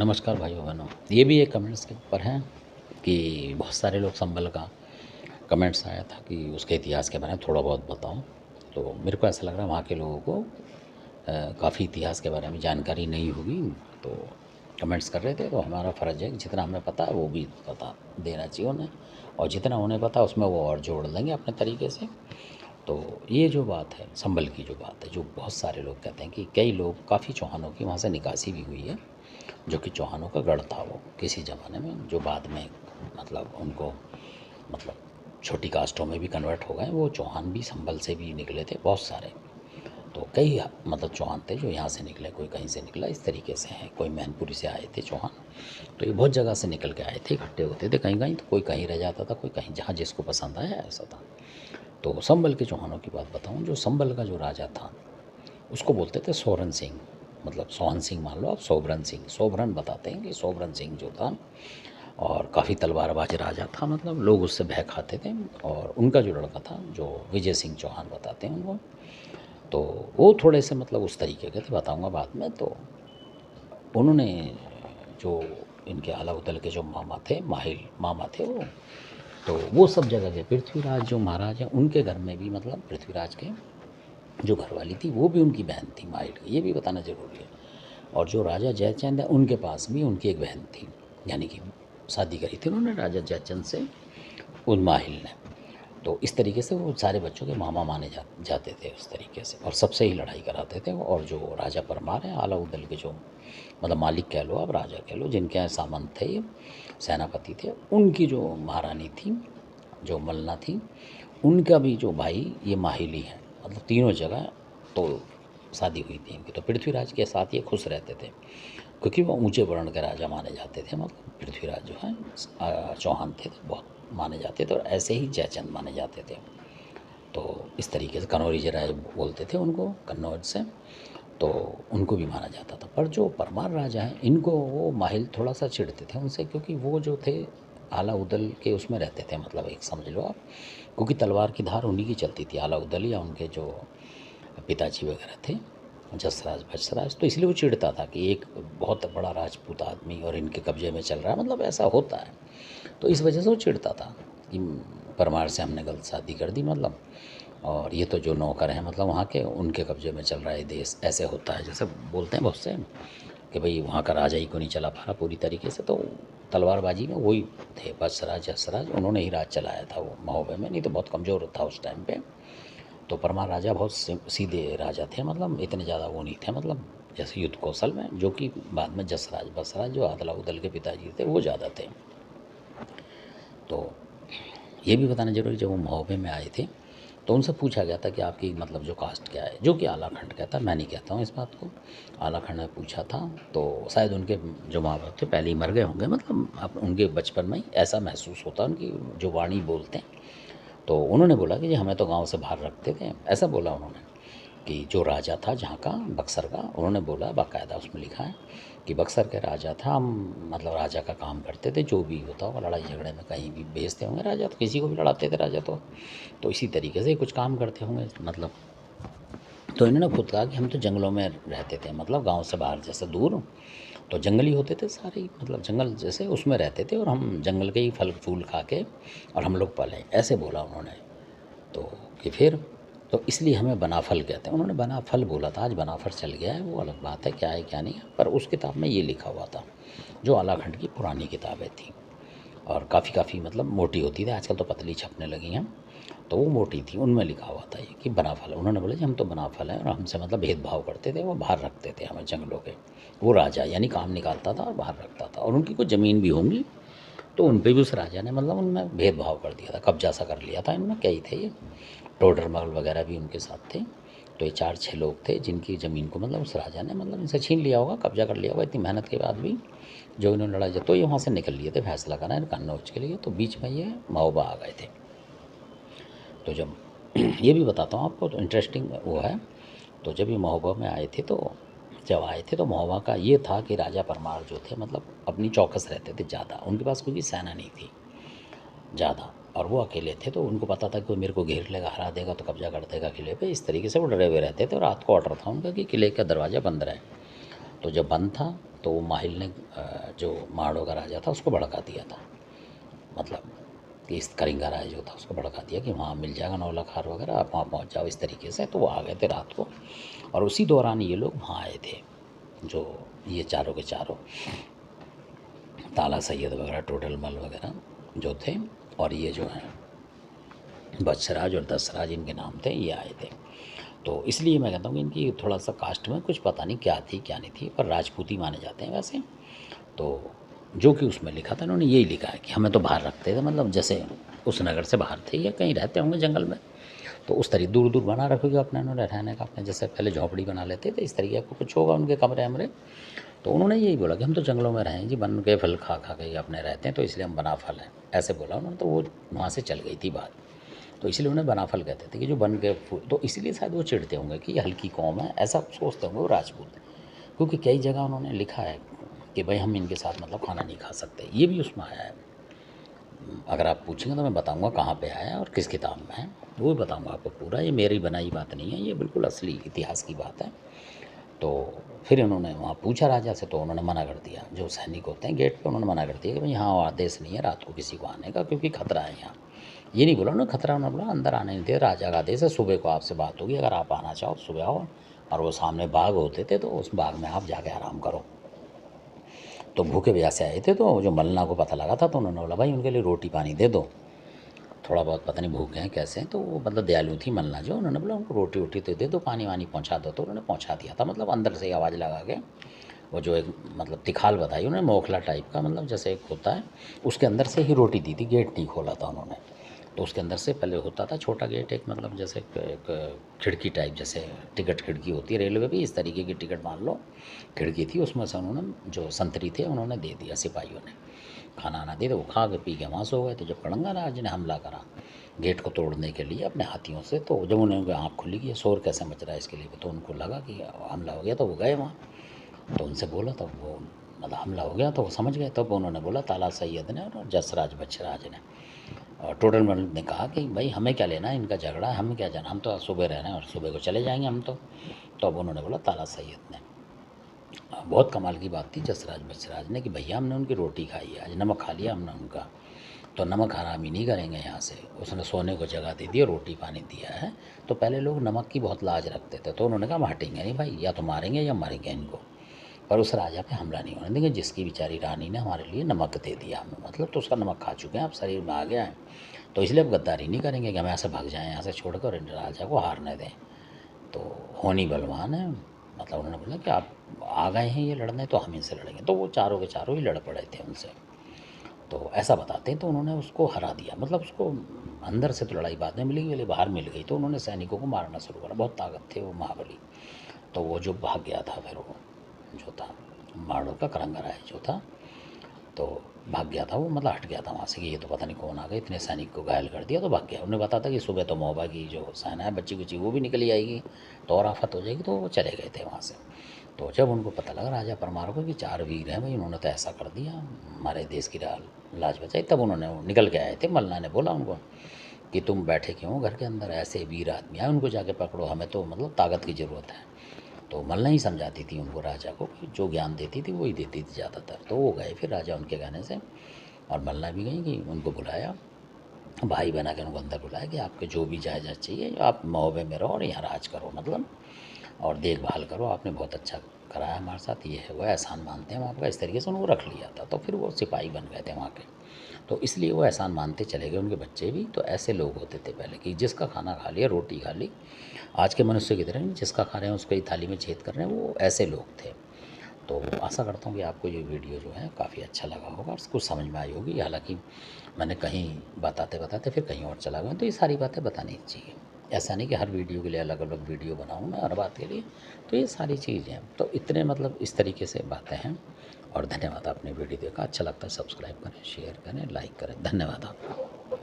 नमस्कार भाइयों बहनों। ये भी एक कमेंट्स के ऊपर है कि बहुत सारे लोग संभल का कमेंट्स आया था कि उसके इतिहास के बारे में थोड़ा बहुत बताओ। तो मेरे को ऐसा लग रहा है वहाँ के लोगों को काफ़ी इतिहास के बारे में जानकारी नहीं होगी, तो कमेंट्स कर रहे थे। तो हमारा फ़र्ज़ है कि जितना हमें पता है वो भी बता देना चाहिए उन्हें, और जितना उन्हें पता है उसमें वो और जोड़ लेंगे अपने तरीके से। तो ये जो बात है संभल की, जो बात है, जो बहुत सारे लोग कहते हैं कि कई लोग, काफ़ी चौहानों की वहाँ से निकासी भी हुई है, जो कि चौहानों का गढ़ था वो किसी ज़माने में, जो बाद में मतलब उनको मतलब छोटी कास्टों में भी कन्वर्ट हो गए। वो चौहान भी संभल से भी निकले थे बहुत सारे। तो कई मतलब चौहान थे जो यहाँ से निकले, कोई कहीं से निकला, इस तरीके से हैं। कोई मैनपुरी से आए थे चौहान, तो ये बहुत जगह से निकल के आए थे, इकट्ठे होते थे कहीं कहीं। तो कोई कहीं रह जाता था, कोई कहीं, जहाँ जिसको पसंद आया ऐसा था। तो संभल के चौहानों की बात बताऊँ, जो संभल का जो राजा था उसको बोलते थे सोरन सिंह, मतलब सोहन सिंह मान लो आप, सोबरन सिंह, सोबरन बताते हैं कि सोबरन सिंह जो था, और काफ़ी तलवारबाज राजा था, मतलब लोग उससे भय खाते थे। और उनका जो लड़का था, जो विजय सिंह चौहान बताते हैं उनको, तो वो थोड़े से मतलब उस तरीके के थे, बताऊंगा बाद में। तो उन्होंने जो इनके अलाउद्दीन के जो मामा थे, माहिल मामा थे वो, तो वो सब जगह के पृथ्वीराज जो महाराज हैं उनके घर में भी, मतलब पृथ्वीराज के जो घरवाली थी वो भी उनकी बहन थी माहिल की, ये भी बताना ज़रूरी है। और जो राजा जयचंद है उनके पास भी उनकी एक बहन थी, यानी कि शादी करी थी उन्होंने राजा जयचंद से उन माहिल ने। तो इस तरीके से वो सारे बच्चों के मामा माने जाते थे उस तरीके से, और सबसे ही लड़ाई कराते थे। और जो राजा परमार हैं अलाउद्दीन के, जो मतलब मालिक कह लो, अब राजा कह लो, जिनके यहाँ सामंत थे ये, सेनापति थे, उनकी जो महारानी थी, जो मलना थी, उनका भी जो भाई ये माहिली है, मतलब तीनों जगह तो शादी हुई थी इनकी। तो पृथ्वीराज के साथ ये खुश रहते थे, क्योंकि वो ऊंचे वर्ण के राजा माने जाते थे। मतलब पृथ्वीराज जो हैं चौहान थे तो बहुत माने जाते थे, और ऐसे ही जयचंद माने जाते थे। तो इस तरीके से कनौरी राय बोलते थे उनको, कन्नौज से, तो उनको भी माना जाता था। पर जो परमार राजा हैं इनको वो माहिल थोड़ा सा चिढ़ते थे उनसे, क्योंकि वो जो थे आलाउद्दल के उसमें रहते थे, मतलब एक समझ लो आप, क्योंकि तलवार की धार उन्हीं की चलती थी, आलाउद्दल या उनके जो पिताजी वगैरह थे, जसराज बसराज। तो इसलिए वो चिढ़ता था कि एक बहुत बड़ा राजपूत आदमी और इनके कब्जे में चल रहा है, मतलब ऐसा होता है। तो इस वजह से वो चिढ़ता था कि परमार से हमने गलत शादी कर दी, मतलब, और ये तो जो नौकर हैं मतलब वहाँ के, उनके कब्जे में चल रहा है देश, ऐसे होता है। जैसे बोलते हैं बहुत से कि भाई वहाँ का राजा ही को नहीं चला पा रहा पूरी तरीके से। तो तलवारबाजी में वही थे, बसराज जसराज, उन्होंने ही राज चलाया था वो महोबे में, नहीं तो बहुत कमज़ोर था उस टाइम पे। तो परमार राजा बहुत सीधे राजा थे, मतलब इतने ज़्यादा वो नहीं थे, मतलब जैसे युद्ध कौशल में, जो कि बाद में जसराज बसराज जो अदलाउदल के पिताजी थे वो ज़्यादा थे। तो ये भी बताना जरूरी, जब वो महोबे में आए थे तो उनसे पूछा गया था कि आपकी मतलब जो कास्ट क्या है, जो कि आलाखंड कहता है, मैं नहीं कहता हूँ इस बात को, आलाखंड में पूछा था। तो शायद उनके जो माँ बाप थे पहले ही मर गए होंगे, मतलब अब उनके बचपन में ही ऐसा महसूस होता, उनकी जो वाणी बोलते हैं। तो उन्होंने बोला कि जी हमें तो गांव से बाहर रखते थे, ऐसा बोला उन्होंने। कि जो राजा था जहाँ का, बक्सर का, उन्होंने बोला, बाकायदा उसमें लिखा है कि बक्सर के राजा था, हम मतलब राजा का काम करते थे, जो भी होता होगा, लड़ाई झगड़े में कहीं भी भेजते होंगे राजा, तो किसी को भी लड़ाते थे राजा। तो इसी तरीके से कुछ काम करते होंगे, मतलब। तो इन्होंने खुद कहा कि हम तो जंगलों में रहते थे, मतलब गांव से बाहर जैसे दूर, तो जंगली होते थे सारे ही, मतलब जंगल जैसे उसमें रहते थे, और हम जंगल के ही फल फूल खा के और हम लोग पले, ऐसे बोला उन्होंने। तो कि फिर, तो इसलिए हमें बनाफल कहते हैं, उन्होंने बनाफल बोला था। आज बनाफल चल गया है, वो अलग बात है क्या है क्या नहीं है, पर उस किताब में ये लिखा हुआ था, जो आलाखंड की पुरानी किताबें थी, और काफ़ी काफ़ी मतलब मोटी होती थी, आजकल तो पतली छपने लगी हैं। तो वो मोटी थी, उनमें लिखा हुआ था ये कि बनाफल, उन्होंने बोला जी हम तो बनाफल हैं, और हमसे मतलब भेदभाव करते थे, वो बाहर रखते थे हमें जंगलों के। वो राजा यानी काम निकालता था और बाहर रखता था, और उनकी कुछ ज़मीन भी होंगी, तो उन पे भी उस राजा ने मतलब उनमें भेदभाव कर दिया था, कब्जा सा कर लिया था। इनमें कई थे ये, टोडर मल वगैरह भी उनके साथ थे। तो ये 4-6 लोग थे जिनकी ज़मीन को मतलब उस राजा ने मतलब इनसे छीन लिया होगा, कब्जा कर लिया होगा, इतनी मेहनत के बाद भी जो इन्होंने लड़ाई, तो ये वहाँ से निकल लिए थे फैसला करना कन्नौज के लिए। तो बीच में ये महोबा आ गए थे। तो जब ये भी बताता हूँ आपको, तो इंटरेस्टिंग वो है। तो जब ये महोबा में आए थे, तो जब आए थे तो महोबा का ये था कि राजा परमार जो थे मतलब अपनी चौकस रहते थे ज़्यादा, उनके पास कोई सेना नहीं थी ज़्यादा, और वो अकेले थे। तो उनको पता था कि वो मेरे को घेर लेगा, हरा देगा, तो कब्जा कर देगा किले पे, इस तरीके से वो डरे हुए रहते थे। और रात को ऑर्डर था उनका कि किले का दरवाज़ा बंद रहे। तो जब बंद था तो वो माहिल ने जो माड़ो का राजा था उसको भड़का दिया था, मतलब कि इस कलिंगा राय जो था उसको भड़का दिया कि वहाँ मिल जाएगा नौलखा वगैरह, आप वहाँ पहुँच जाओ इस तरीके से। तो वो आ गए थे रात को, और उसी दौरान ये लोग वहाँ आए थे, जो ये चारों के चारों ताला सैयद वगैरह, टोडरमल वगैरह जो थे, और ये जो हैं बदसराज और दसराज इनके नाम थे, ये आए थे। तो इसलिए मैं कहता हूँ कि इनकी थोड़ा सा कास्ट में कुछ पता नहीं क्या थी क्या नहीं थी, पर राजपूती माने जाते हैं वैसे। तो जो कि उसमें लिखा था, इन्होंने यही लिखा है कि हमें तो बाहर रखते थे, मतलब जैसे उस नगर से बाहर थे या कहीं रहते होंगे जंगल में, तो उस तरीके दूर दूर बना रखोगे अपने उन्होंने रहने का, अपने जैसे पहले झोंपड़ी बना लेते थे इस तरीके का कुछ होगा उनके कमरे वमरे। तो उन्होंने यही बोला कि हम तो जंगलों में रहें जी, बन के फल खा खा के अपने रहते हैं, तो इसलिए हम बना फल हैं, ऐसे बोला उन्होंने। तो वो वहाँ से चल गई थी बात, तो इसलिए उन्हें बनाफल कहते थे कि जो बन के फूल, तो इसीलिए शायद वो चिढ़ते होंगे कि ये हल्की कौम है, ऐसा सोचते होंगे वो राजपूत। क्योंकि कई जगह उन्होंने लिखा है कि भाई हम इनके साथ मतलब खाना नहीं खा सकते, ये भी उसमें आया है। अगर आप पूछेंगे तो मैं बताऊंगा कहाँ पे आया है और किस किताब में है, वो भी बताऊंगा आपको पूरा। ये मेरी बनाई बात नहीं है, ये बिल्कुल असली इतिहास की बात है। तो फिर इन्होंने वहाँ पूछा राजा से, तो उन्होंने मना कर दिया, जो सैनिक होते हैं गेट पे उन्होंने मना कर दिया कि भाई यहाँ आदेश नहीं है रात को किसी को आने का, क्योंकि खतरा है यहाँ। ये नहीं बोला उन्होंने खतरा, उन्होंने बोला अंदर आने नहीं दे, राजा का आदेश है, सुबह को आपसे बात होगी, अगर आप आना चाहो सुबह आओ। और वो सामने बाग होते थे, तो उस बाग में आप जाके आराम करो। तो भूखे प्यासे आए थे, तो जो मलना को पता लगा था, तो उन्होंने बोला भाई उनके लिए रोटी पानी दे दो, थोड़ा बहुत पता नहीं भूखे हैं कैसे हैं। तो वो मतलब दयालु थी मलना जो, उन्होंने बोला उनको रोटी वोटी तो दे दो, पानी वानी पहुँचा दो। तो उन्होंने पहुँचा दिया था, मतलब अंदर से ही आवाज़ लगा के। वो जो एक मतलब तिखाल बताई उन्होंने, मोखला टाइप का, मतलब जैसे एक होता है, उसके अंदर से ही रोटी दी थी, गेट नहीं खोला था उन्होंने। तो उसके अंदर से पहले होता था छोटा गेट, एक मतलब जैसे एक खिड़की टाइप, जैसे टिकट खिड़की होती है रेलवे भी, इस तरीके की टिकट मान लो खिड़की थी, उसमें से उन्होंने जो संतरी थे उन्होंने दे दिया सिपाहियों ने, खाना आना दे, तो वो खा के पी के वहाँ सो गए। तो जब कड़ंगा राज ने हमला करा गेट को तोड़ने के लिए अपने हाथियों से, तो जब उन्हें आँख खुली कि ये शोर कैसे मच रहा है इसके लिए, तो उनको लगा कि हमला हो गया, तो वो गए वहाँ। तो उनसे बोला, तो वो मतलब हमला हो गया, तो वो समझ गए। तब उन्होंने बोला ताला सैयद ने और जसराज बच्छराज ने और टोडरमल ने कहा कि भाई हमें क्या लेना है इनका झगड़ा, हमें क्या जाना, हम तो सुबह रह रहे हैं और सुबह को चले जाएंगे हम तो। अब उन्होंने बोला ताला सैयद ने, बहुत कमाल की बात थी जसराज बच्छराज ने, कि भैया हमने उनकी रोटी खाई है आज, नमक खा लिया हमने उनका, तो नमक हरामी नहीं करेंगे यहाँ से। उसने सोने को जगह दे दी और रोटी पानी दिया है। तो पहले लोग नमक की बहुत लाज रखते थे, तो उन्होंने कहा हम हटेंगे नहीं भाई, या तो मारेंगे या मारेंगे इनको, पर उस राजा पे हमला नहीं होने देंगे जिसकी बेचारी रानी ने हमारे लिए नमक दे दिया हमें, मतलब तो उसका नमक खा चुके हैं, अब शरीर में आ गया है, तो इसलिए अब गद्दारी नहीं करेंगे कि हम ऐसे भाग जाएँ यहाँ से छोड़कर राजा को हारने दें। तो होनी बलवान है, मतलब उन्होंने बोला कि आप आ गए हैं ये लड़ने, तो हम इनसे लड़ेंगे। तो वो चारों के चारों ही लड़ पड़े थे उनसे, तो ऐसा बताते हैं। तो उन्होंने उसको हरा दिया, मतलब उसको अंदर से तो लड़ाई बाद में मिली, पहले बाहर मिल गई, तो उन्होंने सैनिकों को मारना शुरू करा, बहुत ताकत थे वो महाबली। तो वो जो भाग गया था, फिर वो जो था माड़ो का करंगा राय जो था, तो भाग गया था वो, मतलब हट गया था वहाँ से कि ये तो पता नहीं कौन आ गए, इतने सैनिक को घायल कर दिया, तो भाग गया। उन्हें पता था कि सुबह तो मौबा की जो सेना है बच्ची कुची वो भी निकली आएगी, तो और आफत हो जाएगी, तो वो चले गए थे वहाँ से। तो जब उनको पता लगा राजा परमार को कि 4 वीर हैं भाई, उन्होंने तो ऐसा कर दिया, हमारे देश की लाज बचाई, तब उन्होंने निकल के आए थे। मल्ला ने बोला उनको कि तुम बैठे क्यों घर के अंदर, ऐसे वीर आदमी आए उनको जाके पकड़ो, हमें तो मतलब ताकत की ज़रूरत है। तो मल्ला ही समझाती थी उनको राजा को, कि जो ज्ञान देती थी वही देती थी ज़्यादातर। तो वो गए फिर राजा उनके कहने से, और मल्ला भी गई कि उनको बुलाया, भाई बना के उनको अंदर बुलाया कि आपके जो भी जायदाद चाहिए आप महोबे में रहो और यहाँ राज करो, मतलब और देखभाल करो, आपने बहुत अच्छा कराया हमारे साथ, ये है वो एहसान मानते हैं हम आपका, इस तरीके से उनको रख लिया था। तो फिर वो सिपाही बन गए थे वहाँ के, तो इसलिए वो एहसान मानते चले गए, उनके बच्चे भी। तो ऐसे लोग होते थे पहले कि जिसका खाना खा लिया, रोटी खा ली, आज के मनुष्य की तरह नहीं, जिसका खा रहे हैं उसको ही थाली में छेद कर रहे हैं, वो ऐसे लोग थे। तो आशा करता हूँ कि आपको ये वीडियो जो है काफ़ी अच्छा लगा होगा और कुछ समझ में आई होगी। हालांकि मैंने कहीं बताते बताते फिर कहीं और चला गया, तो ये सारी बातें बतानी चाहिए, ऐसा नहीं कि हर वीडियो के लिए अलग अलग वीडियो बनाऊँ मैं हर बात के लिए। तो ये सारी चीज़ें हैं, तो इतने मतलब इस तरीके से बातें हैं। और धन्यवाद, आपने वीडियो देखा, अच्छा लगता है सब्सक्राइब करें, शेयर करें, लाइक करें, धन्यवाद आपका।